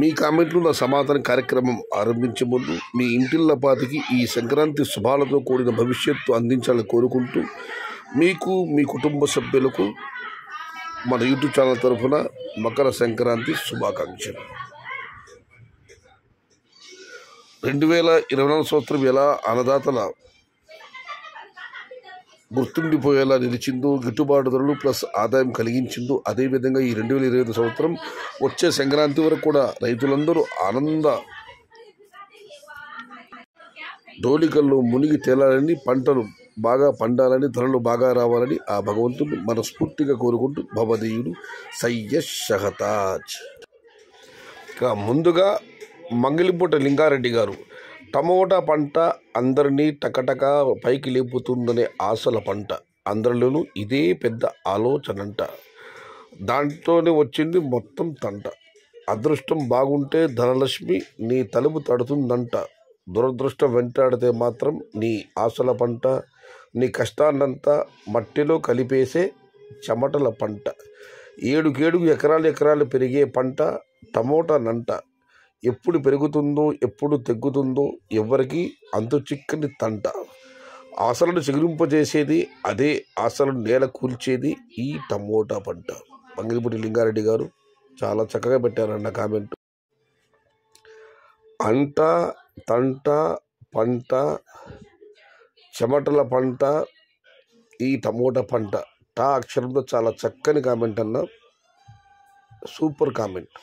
మీ కామెంట్లు నా సమాధాన కార్యక్రమం ఆరంభించే ముందు మీ ఇంటిల్లపాతికి ఈ సంక్రాంతి శుభాలతో కూడిన భవిష్యత్తు అందించాలని కోరుకుంటూ మీకు మీ కుటుంబ సభ్యులకు మన యూట్యూబ్ ఛానల్ తరఫున మకర సంక్రాంతి శుభాకాంక్షలు. 2024 సంవత్సరం ఎలా అన్నదాతల గుర్తుండిపోయేలా నిలిచిందో, గిట్టుబాటు ధరలు ప్లస్ ఆదాయం కలిగించిందో, అదేవిధంగా ఈ 2025 సంవత్సరం వచ్చే సంక్రాంతి వరకు కూడా రైతులందరూ ఆనంద డోలికల్లో మునిగి తేలాలని, పంటలు బాగా పండాలని, ధరలు బాగా రావాలని ఆ భగవంతుని మనస్ఫూర్తిగా కోరుకుంటూ భవదీయుడు సయ్యద్ షహతాజ్. ఇక ముందుగా మంగళిపూట లింగారెడ్డి గారు, టమోటా పంట అందరినీ టకటక పైకి లేపుతుందనే ఆశల పంట, అందరిలోనూ ఇదే పెద్ద ఆలోచనంట, దాంట్లోనే వచ్చింది మొత్తం తంట. అదృష్టం బాగుంటే ధనలక్ష్మి నీ తలుపు తడుతుందంట, దురదృష్టం వెంటాడితే మాత్రం నీ ఆశల పంట, నీ కష్టాన్నంతా మట్టిలో కలిపేసే చెమటల పంట. 7 ఎకరాలు పెరిగే పంట టమోటా నంట, ఎప్పుడు పెరుగుతుందో ఎప్పుడు తెగ్గుతుందో ఎవరికి అంతు చిక్కని తంట. ఆశలను చిగురింపజేసేది అదే, ఆశలను నేల కూల్చేది ఈ టమోటా పంట. మంగళిపూటి లింగారెడ్డి గారు చాలా చక్కగా పెట్టారన్న కామెంట్. అంట తంట పంట చెమటల పంట ఈ టమోటా పంట. టా అక్షరంతో చాలా చక్కని కామెంట్ అన్న, సూపర్ కామెంట్.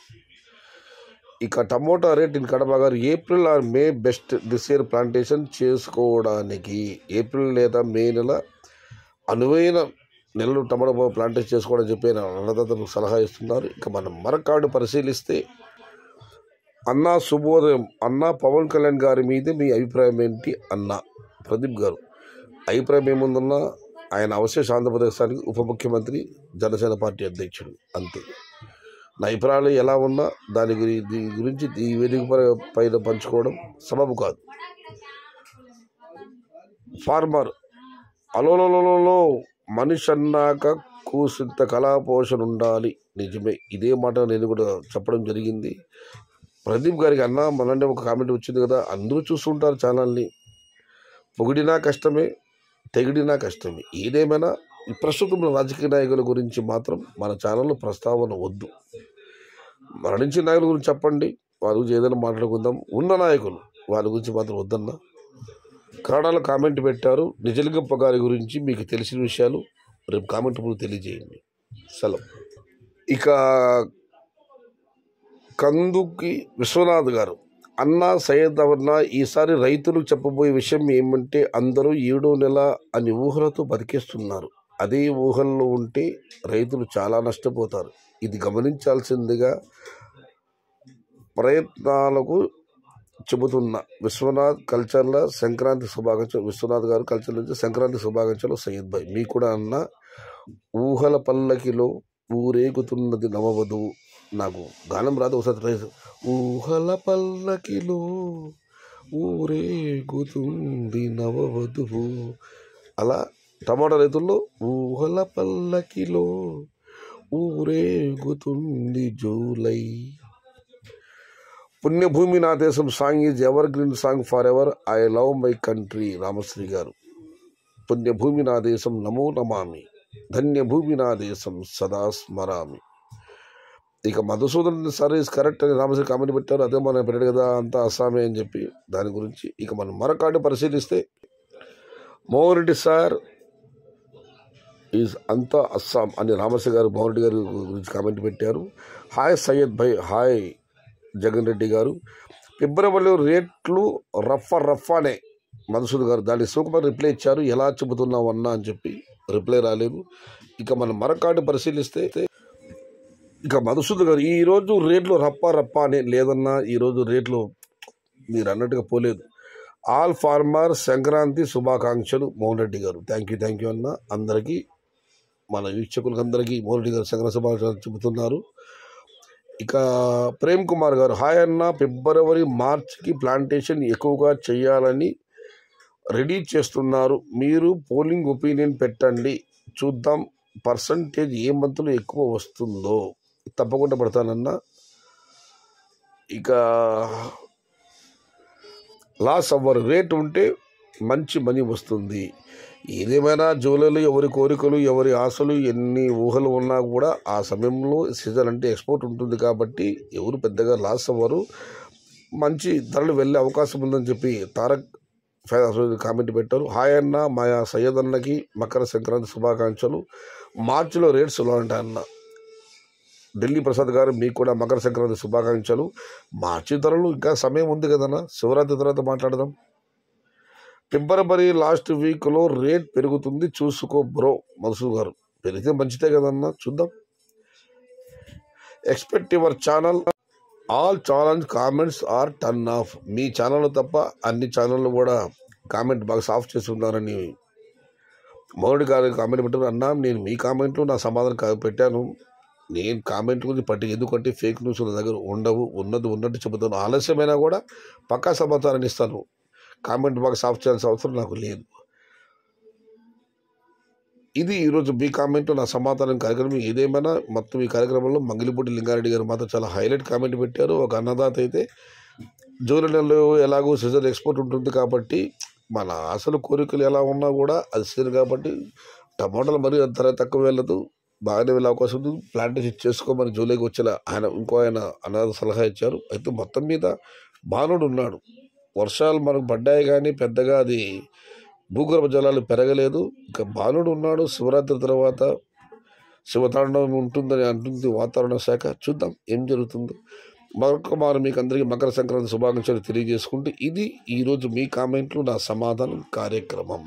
ఇక టమోటా రేట్ ఇన్ కడప గారు, April are May best this year plantation చేసుకోవడానికి. ఏప్రిల్ లేదా మే నెల అనువైన నెలలు టమోటా ప్లాంటేషన్ చేసుకోవడానికి చెప్పి అన్నదాతలకు సలహా ఇస్తున్నారు. ఇక మనం మరకాడు పరిశీలిస్తే, అన్నా శుభోదయం అన్నా, పవన్ కళ్యాణ్ గారి మీద మీ అభిప్రాయం ఏంటి అన్న ప్రదీప్ గారు. అభిప్రాయం ఏముందన్నా, ఆయన అవశేష ఆంధ్రప్రదేశానికి ఉప ముఖ్యమంత్రి, జనసేన పార్టీ అధ్యక్షుడు, అంతే. నా అభిప్రాయాలు ఎలా ఉన్నా దీని గురించి ఈ వేదిక పైన పంచుకోవడం సబబు కాదు. ఫార్మర్, అలోలో మనిషి అన్నాక కూసింత కళాపోషణ ఉండాలి. నిజమే, ఇదే మాట నేను కూడా చెప్పడం జరిగింది. ప్రదీప్ గారికి అన్న మనంటే ఒక కామెంట్ వచ్చింది కదా, అందరూ చూస్తుంటారు ఛానల్ని. పొగిడినా కష్టమే, తెగిడినా కష్టమే. ఏదేమైనా ప్రస్తుతం రాజకీయ నాయకుల గురించి మాత్రం మన ఛానల్లో ప్రస్తావన వద్దు. మరణించిన నాయకుల గురించి చెప్పండి, వాళ్ళ గురించి ఏదైనా మాట్లాడుకుందాం. ఉన్న నాయకులు వాళ్ళ గురించి మాత్రం వద్దన్నా. కన్నడలో కామెంట్ పెట్టారు, నిజలింగప్ప గారి గురించి మీకు తెలిసిన విషయాలు రేపు కామెంట్ ముందు తెలియజేయండి. సెలవు. ఇక కందుకి విశ్వనాథ్ గారు, అన్నా సయ్యద్ అవర్ణ, ఈసారి రైతులు చెప్పబోయే విషయం ఏమంటే, అందరూ 7వ నెల అని ఊహలతో బతికేస్తున్నారు. అదే ఊహల్లో ఉంటే రైతులు చాలా నష్టపోతారు. ఇది గమనించాల్సిందిగా ప్రయత్నాలకు చెబుతున్న విశ్వనాథ్ కల్చర్ల సంక్రాంతి శుభాకాంక్షలు. విశ్వనాథ్ గారు కల్చర్ నుంచి సంక్రాంతి శుభాకాంక్షలు సయ్యద్ భాయ్. మీ కూడా అన్న, ఊహల పల్లకిలో ఊరేగుతున్నది నవవధువు. నాకు గానం రాదు, ఒకసారి ఊహల పల్లకిలో ఊరేగుతుంది నవవధువు. అలా టమాటా రైతుల్లో ఊహల పల్లకిలో ఊరేగుతుంది జూలై. పుణ్యభూమి నా దేశం song is evergreen song forever, I love my country. Ramasri గారు, పుణ్యభూమి నా దేశం నమో నమామి, ధన్యభూమి నా దేశం సదా స్మరామి. ఇక మధుసూదన్ సార్ ఈజ్ కరెక్ట్ అని రామశ్రీ కామెంట్ పెట్టారు. అదే మనం పెట్టాడు కదా అంతా అస్సామే అని చెప్పి దాని గురించి. ఇక మనం మరొకటి పరిశీలిస్తే, మోహన్ రెడ్డి సార్ ఈజ్ అంతా అస్సాం అని రామశ్రీ గారు మోహన్ రెడ్డి గారి గురించి కామెంట్ పెట్టారు. హాయ్ సయ్యద్ భాయ్, హాయ్ జగన్ రెడ్డి గారు. ఫిబ్రవరిలో రేట్లు రఫానే మధుసూదన్ గారు. దాన్ని సూకుమార్ రిప్లై ఇచ్చారు, ఎలా చెబుతున్నావు అన్నా అని చెప్పి రిప్లై రాలేదు. ఇక మనం మరొకటి పరిశీలిస్తే, ఇక మధుసూదన్ గారు, ఈరోజు రేట్లు రప్పా అనే లేదన్నా, ఈరోజు రేట్లు మీరు అన్నట్టుగా పోలేదు. ఆల్ ఫార్మర్ సంక్రాంతి శుభాకాంక్షలు మోహన్ రెడ్డి గారు. థ్యాంక్ యూ అన్న. అందరికీ, మన వీక్షకులకు అందరికీ మోహన్ రెడ్డి గారు సంక్రాంతి శుభాకాంక్షలు చెబుతున్నారు. ఇక ప్రేమ్ కుమార్ గారు, హాయ్ అన్న, ఫిబ్రవరి మార్చికి ప్లాంటేషన్ ఎక్కువగా చేయాలని రెడీ చేస్తున్నారు. మీరు పోలింగ్ ఒపీనియన్ పెట్టండి, చూద్దాం పర్సంటేజ్ ఏ మంత్లో ఎక్కువ వస్తుందో. తప్పకుండా పెడతానన్నా. ఇక లాస్ అవ్వరు. రేటు ఉంటే మంచి మనీ వస్తుంది. ఏదేమైనా జూలైలో ఎవరి కోరికలు, ఎవరి ఆశలు, ఎన్ని ఊహలు ఉన్నా కూడా ఆ సమయంలో సీజన్ అంటే ఎక్స్పోర్ట్ ఉంటుంది కాబట్టి ఎవరు పెద్దగా లాస్ అవ్వరు. మంచి ధరలు వెళ్ళే అవకాశం ఉందని చెప్పి తారక్ కామెంట్ పెట్టారు. హాయ్ అన్న, మా సయ్యద్ అన్నకి మకర సంక్రాంతి శుభాకాంక్షలు. మార్చిలో రేట్స్ ఎలా ఉంటాయి అన్న? ఢిల్లీ ప్రసాద్ గారు మీకు కూడా మకర సంక్రాంతి శుభాకాంక్షలు. మార్చి ధరలు ఇంకా సమయం ఉంది కదన్నా, శివరాత్రి తర్వాత మాట్లాడదాం. ఫిబ్రవరి లాస్ట్ వీక్లో రేట్ పెరుగుతుంది చూసుకో బ్రో. మధుసూద్ గారు పెరిగితే మంచిదే కదన్నా, చూద్దాం. Expect your channel all channel comments are turn off. మీ ఛానల్ తప్ప అన్ని ఛానళ్ళు కూడా కామెంట్ బాక్స్ ఆఫ్ చేసి ఉన్నారని మౌడి గారు కామెంట్ పెట్టారు. అన్నా నేను మీ కామెంట్లు నా సమాధానం పెట్టాను. నేను కామెంట్ గురించి ఎందుకంటే ఫేక్ న్యూస్ నా దగ్గర ఉండవు. ఉన్నది ఉన్నట్టు చెబుతాను. ఆలస్యమైనా కూడా పక్కా సమాచారాన్ని ఇస్తాను. కామెంట్ బాక్స్ ఆఫ్ చేయాల్సిన అవసరం నాకు లేదు. ఇది ఈరోజు మీ కామెంట్ నా సమాధానం కార్యక్రమం. ఏదేమైనా మొత్తం ఈ కార్యక్రమంలో మంగిలిపూడి లింగారెడ్డి గారు మాత్రం చాలా హైలైట్ కామెంట్ పెట్టారు. ఒక అన్నదాత అయితే జూలై నెలలో ఎలాగో సీజన్ ఎక్స్పోర్ట్ ఉంటుంది కాబట్టి మన అసలు కోరికలు ఎలా ఉన్నా కూడా అది సీజన్ కాబట్టి టమాటాలు మరీ ధర తక్కువ వెళ్ళదు, బాగానే వెళ్ళే అవకాశం ఉంది. ప్లాంటేషన్ చేసుకోమని జూలైకి వచ్చేలా ఆయన అన్నదాత సలహా ఇచ్చారు. అయితే మొత్తం మీద బాణుడు ఉన్నాడు. వర్షాలు మనకు పడ్డాయి కానీ పెద్దగా అది భూగర్భ జలాలు పెరగలేదు. ఇంకా బాణుడు ఉన్నాడు. శివరాత్రి తర్వాత శివతాండవం ఉంటుందని అంటుంది వాతావరణ శాఖ. చూద్దాం ఏం జరుగుతుందో. మరొక మారు మీకు అందరికీ మకర సంక్రాంతి శుభాకాంక్షలు తెలియజేసుకుంటూ ఇది ఈరోజు మీ కామెంట్లు నా సమాధానం కార్యక్రమం.